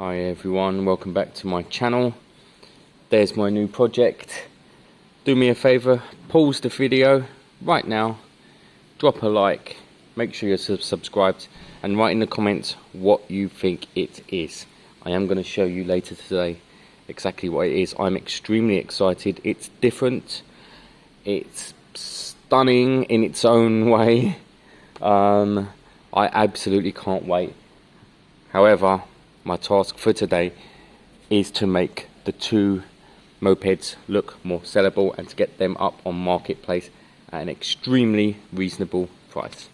Hi everyone, welcome back to my channel. There's my new project. Do me a favour, pause the video right now, drop a like, make sure you're subscribed, and write in the comments what you think it is. I am going to show you later today exactly what it is. I'm extremely excited. It's different, it's stunning in its own way. I absolutely can't wait. However, my task for today is to make the two mopeds look more sellable and to get them up on marketplace at an extremely reasonable price.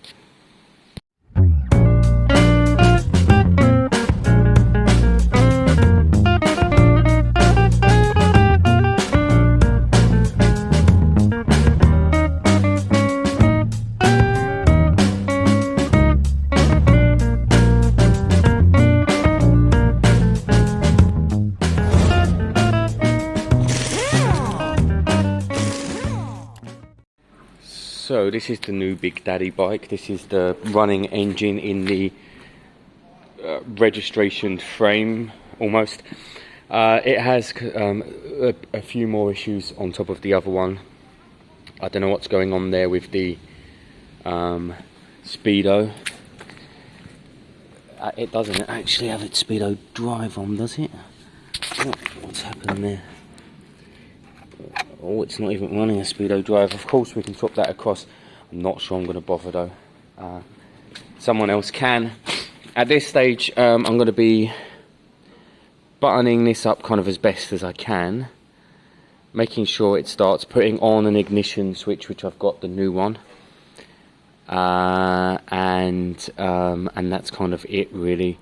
So this is the new Big Daddy bike. This is the running engine in the registration frame almost. It has a few more issues on top of the other one. I don't know what's going on there with the speedo. It doesn't actually have its speedo drive on, does it? What's happening there? Oh, it's not even running a speedo drive. Of course we can swap that across. I'm not sure I'm going to bother though. Someone else can. At this stage I'm going to be buttoning this up kind of as best as I can, making sure it starts, putting on an ignition switch, which I've got the new one, and that's kind of it really.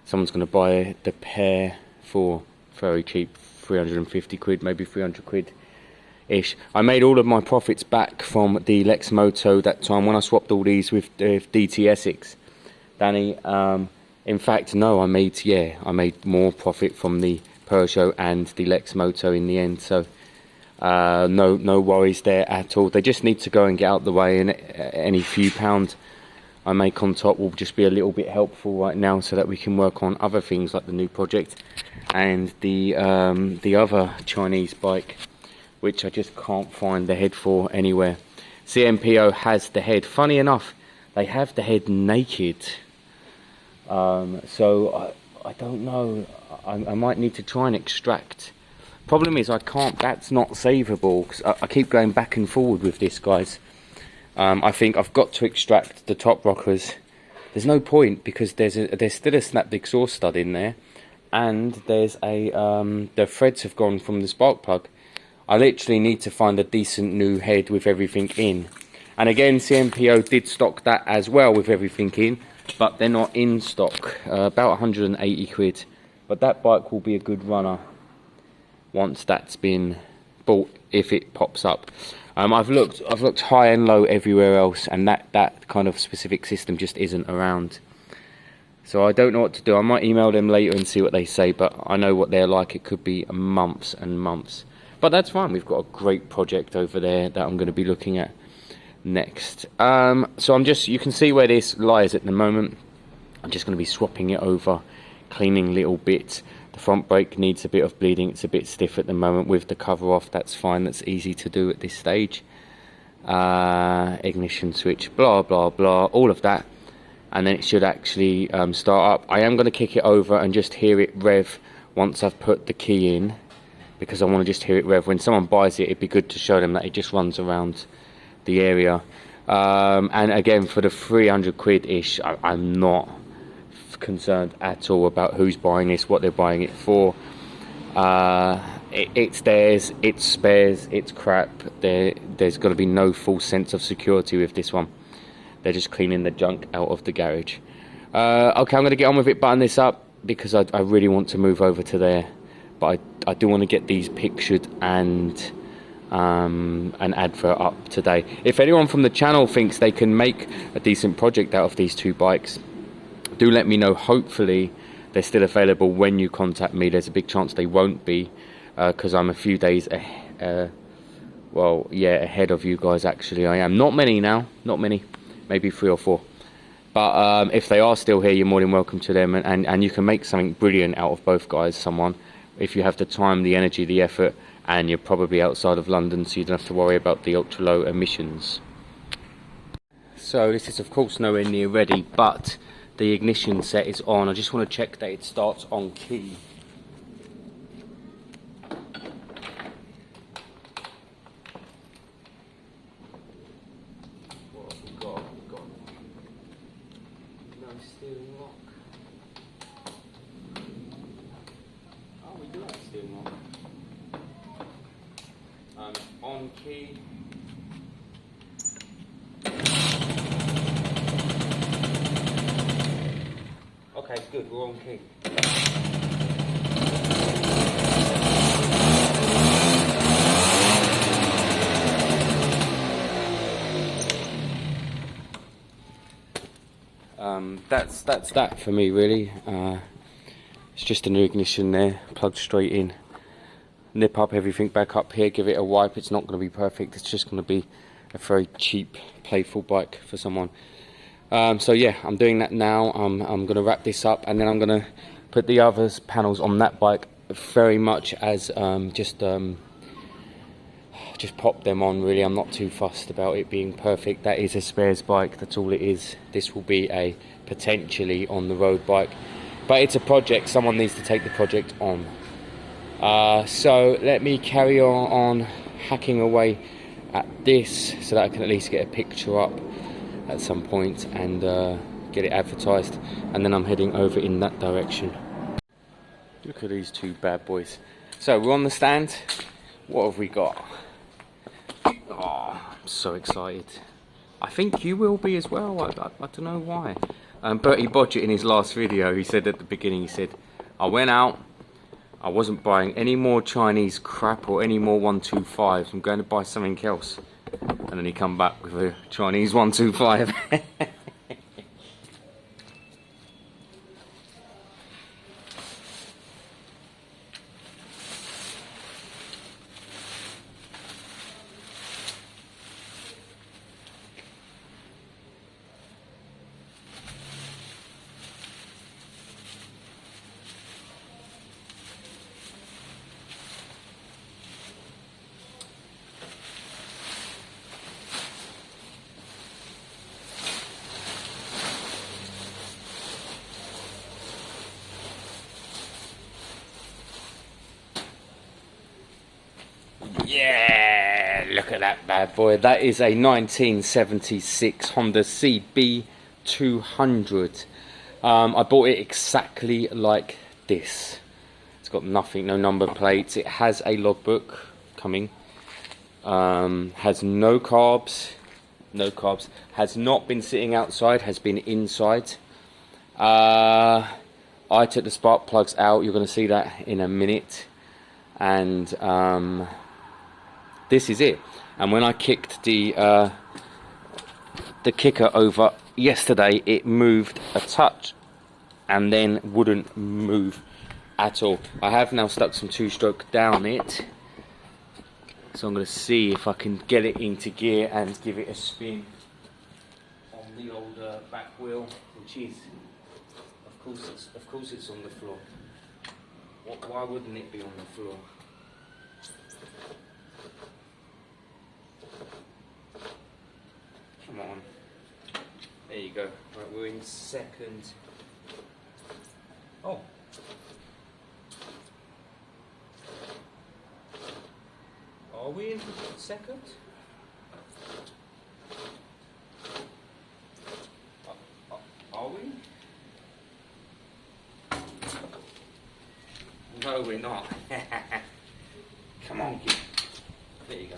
Someone's going to buy the pair for very cheap, 350 quid, maybe 300 quid ish. I made all of my profits back from the Lexmoto that time when I swapped all these with DT Essex, Danny. In fact, no, I made more profit from the Piaggio and the Lexmoto in the end. So no worries there at all. They just need to go and get out the way, and any few pound I make on top will just be a little bit helpful right now, so that we can work on other things like the new project and the other Chinese bike, which I just can't find the head for anywhere. CMPO has the head. Funny enough, they have the head naked. So I don't know. I might need to try and extract. Problem is I can't. That's not savable, because I keep going back and forward with this, guys. I think I've got to extract the top rockers. There's no point, because there's still a snapped exhaust stud in there, and there's a the threads have gone from the spark plug. I literally need to find a decent new head with everything in. And again, CMPO did stock that as well with everything in, but they're not in stock. About 180 quid. But that bike will be a good runner once that's been bought, if it pops up. I've looked high and low everywhere else, and that kind of specific system just isn't around. So I don't know what to do. I might email them later and see what they say, but I know what they're like. It could be months and months. But that's fine. We've got a great project over there that I'm going to be looking at next. So you can see where this lies at the moment. I'm just going to be swapping it over, cleaning little bits. The front brake needs a bit of bleeding. It's a bit stiff at the moment with the cover off. That's fine. That's easy to do at this stage. Ignition switch, blah, blah, blah, all of that. And then it should actually start up. I am going to kick it over and just hear it rev once I've put the key in, because I want to just hear it rev. When someone buys it, it'd be good to show them that it just runs around the area. And again, for the 300 quid ish, I'm not concerned at all about who's buying this, what they're buying it for. It's theirs, it's spares, it's crap. There's got to be no false sense of security with this one. They're just cleaning the junk out of the garage. Okay, I'm going to get on with it, button this up, because I really want to move over to there. But I do want to get these pictured and an advert up today. If anyone from the channel thinks they can make a decent project out of these two bikes, do let me know. Hopefully they're still available when you contact me. There's a big chance they won't be, because I'm a few days ahead of you guys. Actually, I am. Not many now, not many, maybe 3 or 4. But if they are still here, you're more than welcome to them, and you can make something brilliant out of both guys, someone, if you have the time, the energy, the effort, and you're probably outside of London, so you don't have to worry about the ultra low emissions. So this is of course nowhere near ready, but the ignition set is on. I just want to check that it starts on key. What have we got? We've got no steering lock. Oh, we do have steering lock. On key. Okay, good, we're on key. That's that for me really. It's just a new ignition there, plugged straight in. Nip up everything back up here, give it a wipe. It's not going to be perfect, it's just going to be a very cheap, playful bike for someone. So yeah, I'm doing that now. I'm going to wrap this up, and then I'm going to put the other panels on that bike very much as just pop them on really. I'm not too fussed about it being perfect. That is a spares bike, that's all it is. This will be a potentially on the road bike, but it's a project, someone needs to take the project on. So let me carry on hacking away at this so that I can at least get a picture up at some point and get it advertised, and then I'm heading over in that direction. Look at these two bad boys. So we're on the stand. What have we got? Oh, I'm so excited. I think you will be as well. I don't know why. Bertie Bodgett in his last video, he said at the beginning, he said, I went out, I wasn't buying any more Chinese crap or any more 125s. I'm going to buy something else. And then he come back with a Chinese 125. Yeah, look at that bad boy. That is a 1976 Honda CB200. I bought it exactly like this. It's got nothing, no number plates. It has a logbook coming. Has no carbs. No carbs. Has not been sitting outside, has been inside. I took the spark plugs out. You're going to see that in a minute. And this is it. And when I kicked the kicker over yesterday, it moved a touch and then wouldn't move at all. I have now stuck some two-stroke down it, so I'm going to see if I can get it into gear and give it a spin on the old back wheel, which is, of course it's on the floor. Why wouldn't it be on the floor? Come on. There you go. Right, we're in second. Oh. Are we in second? Are we? No, we're not. Come on, kid. There you go.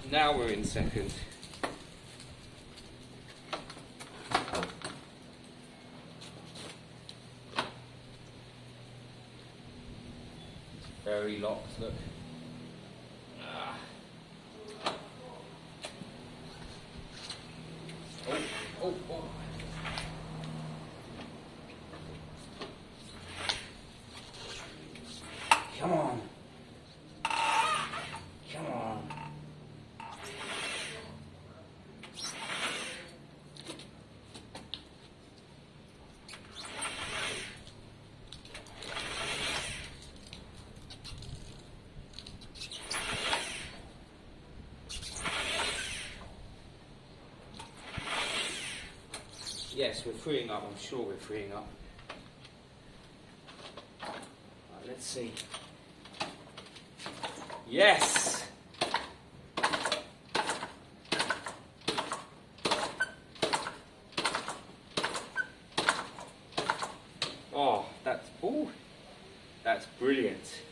Now we're in second. Very locked, look. Ah. Oh, oh, oh. Come on. Come on. Yes, we're freeing up. I'm sure we're freeing up. Right, let's see. Yes! That's brilliant.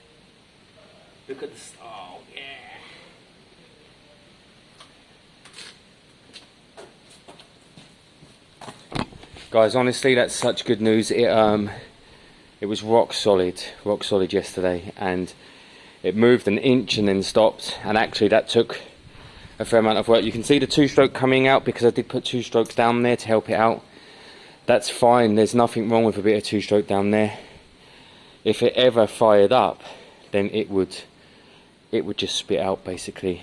Look at this. Oh, yeah. Guys, honestly, that's such good news. It was rock solid yesterday, and it moved an inch and then stopped, and actually that took a fair amount of work. You can see the two-stroke coming out because I did put two strokes down there to help it out. That's fine, there's nothing wrong with a bit of two-stroke down there. If it ever fired up, then it would just spit out basically.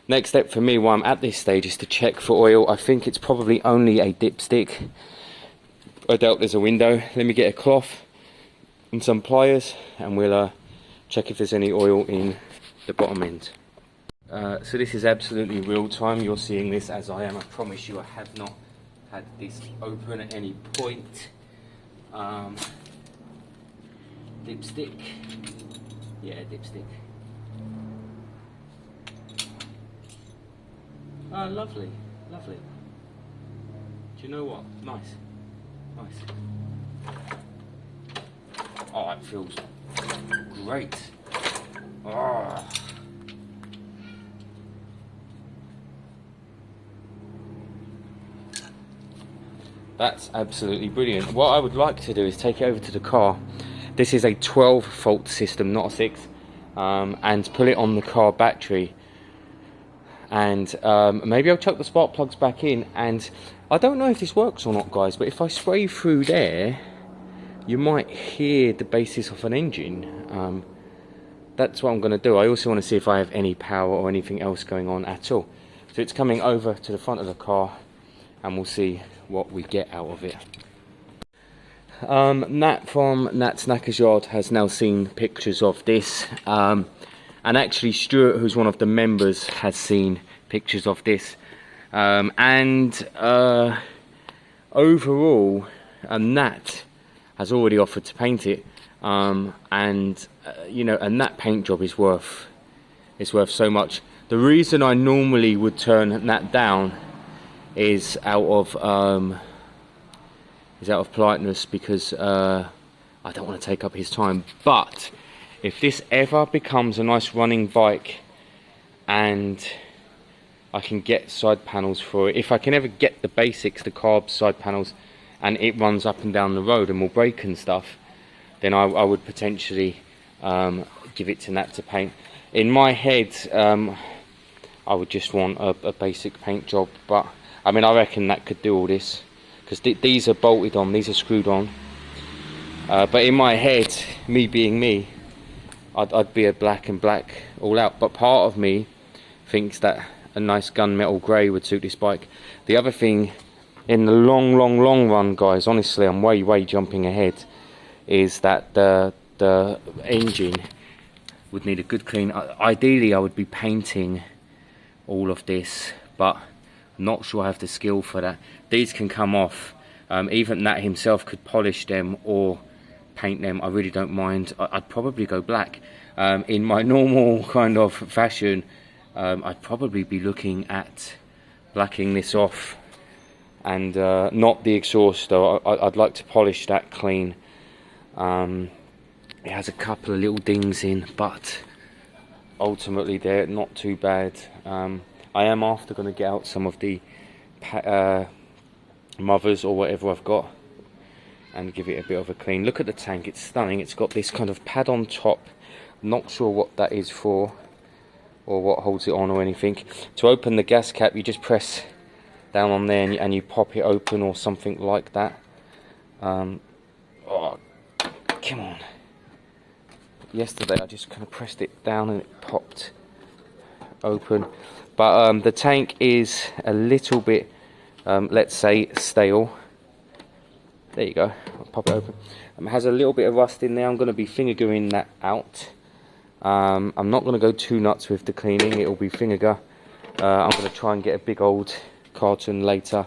Next step for me while I'm at this stage is to check for oil. I think it's probably only a dipstick. I doubt there's a window. Let me get a cloth and some pliers and we'll check if there's any oil in the bottom end. So this is absolutely real time. You're seeing this as I am. I promise you I have not had this open at any point. Dipstick. Yeah, dipstick. Oh, lovely, lovely. Do you know what? Nice, nice. Oh, it feels great. Oh. That's absolutely brilliant. What I would like to do is take it over to the car. This is a 12 volt system, not a 6, and pull it on the car battery. And maybe I'll chuck the spark plugs back in, and I don't know if this works or not, guys, but if I spray through there, you might hear the basis of an engine. That's what I'm going to do. I also want to see if I have any power or anything else going on at all. So it's coming over to the front of the car, and we'll see what we get out of it. Nat from Nat's Knackers Yard has now seen pictures of this, and actually Stuart, who's one of the members, has seen pictures of this, and overall Nat has already offered to paint it, and you know, and that paint job is worth so much. The reason I normally would turn Nat down is out of politeness, because I don't want to take up his time. But if this ever becomes a nice running bike and I can get side panels for it, if I can ever get the basics, the carbs, side panels, and it runs up and down the road and will brake and stuff, then I would potentially give it to Nat to paint. In my head, I would just want a basic paint job, but I mean, I reckon Nat could do all this, because these are bolted on, these are screwed on. But in my head, me being me, I'd be a black and black all out. But part of me thinks that a nice gunmetal grey would suit this bike. The other thing, in the long run, guys, honestly, I'm way jumping ahead, is that the engine would need a good clean. Ideally, I would be painting all of this, but I'm not sure I have the skill for that. These can come off. Even Nat himself could polish them or paint them. I really don't mind. I'd probably go black. In my normal kind of fashion, I'd probably be looking at blacking this off, and not the exhaust though. I'd like to polish that clean. It has a couple of little dings in, but ultimately they're not too bad. I am after going to get out some of the mothers or whatever I've got and give it a bit of a clean. Look at the tank, it's stunning. It's got this kind of pad on top. Not sure what that is for, or what holds it on or anything. To open the gas cap, you just press down on there and you pop it open or something like that. Oh, come on. Yesterday I just kind of pressed it down and it popped open. But the tank is a little bit, let's say, stale. There you go, I'll pop it open. It has a little bit of rust in there. I'm going to be finger that out. I'm not going to go too nuts with the cleaning, it will be finger. I'm going to try and get a big old carton later,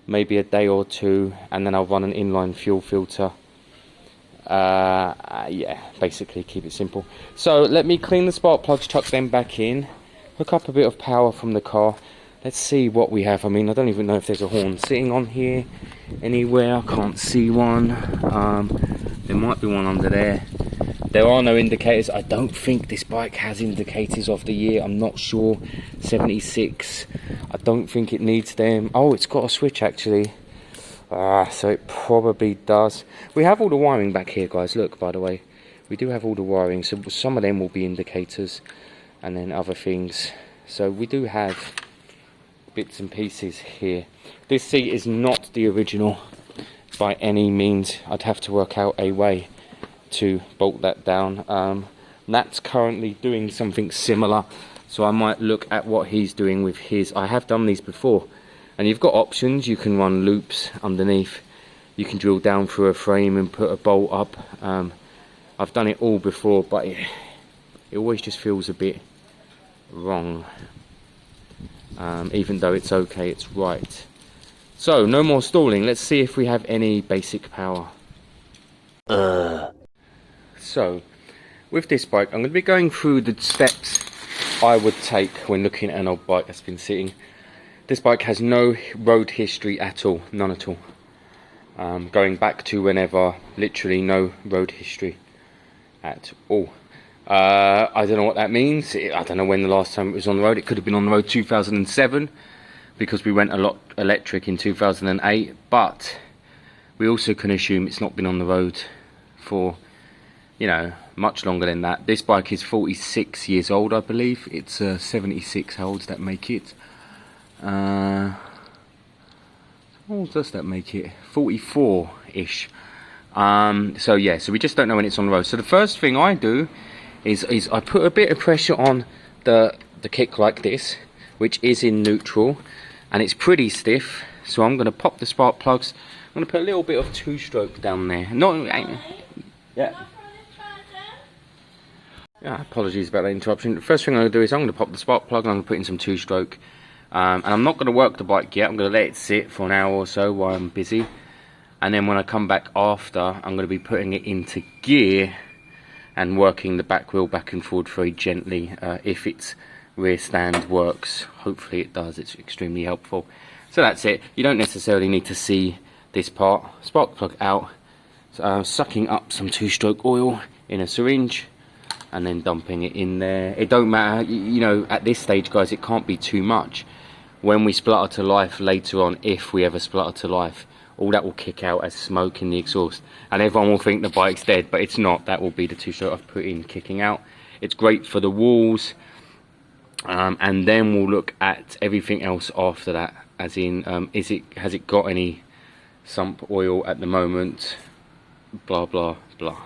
maybe a day or two, and then I'll run an inline fuel filter. Yeah, basically keep it simple. So let me clean the spark plugs, chuck them back in, hook up a bit of power from the car. Let's see what we have. I mean, I don't even know if there's a horn sitting on here anywhere. I can't see one. There might be one under there. There are no indicators. I don't think this bike has indicators of the year. I'm not sure. 76. I don't think it needs them. Oh, it's got a switch actually. So it probably does. We have all the wiring back here, guys. Look, by the way, we do have all the wiring. So some of them will be indicators, and then other things. So we do have bits and pieces here. This seat is not the original by any means. I'd have to work out a way to bolt that down. Nat's currently doing something similar, so I might look at what he's doing with his. I have done these before, and you've got options. You can run loops underneath, you can drill down through a frame and put a bolt up. I've done it all before, but it always just feels a bit wrong. Even though it's okay, it's right. So no more stalling. Let's see if we have any basic power. So with this bike, I'm going to be going through the steps I would take when looking at an old bike that's been sitting. This bike has no road history at all, none at all. Going back to whenever, literally no road history at all. I don't know what that means. I don't know when the last time it was on the road. It could have been on the road 2007, because we went a lot electric in 2008, but we also can assume it's not been on the road for, you know, much longer than that. This bike is 46 years old, I believe. It's 76. How old does that make it? How old does that make it? 44-ish. So yeah, so we just don't know when it's on the road. So the first thing I do is I put a bit of pressure on the kick like this, which is in neutral, and it's pretty stiff. So I'm going to pop the spark plugs. I'm going to put a little bit of two-stroke down there. Yeah. Yeah, apologies about that interruption. The first thing I'm going to do is I'm going to pop the spark plug and I'm going to put in some two-stroke. And I'm not going to work the bike yet. I'm going to let it sit for an hour or so while I'm busy. And then when I come back after, I'm going to be putting it into gear and working the back wheel back and forward very gently. If its rear stand works, hopefully it does. It's extremely helpful. So that's it. You don't necessarily need to see this part. Spark plug out. So, sucking up some two-stroke oil in a syringe and then dumping it in there. It don't matter, you know, at this stage, guys, it can't be too much. When we splutter to life later on, if we ever splutter to life, all that will kick out as smoke in the exhaust, and everyone will think the bike's dead, but it's not. That will be the two-stroke I've put in kicking out. It's great for the walls, and then we'll look at everything else after that, as in, has it got any sump oil at the moment, blah blah blah.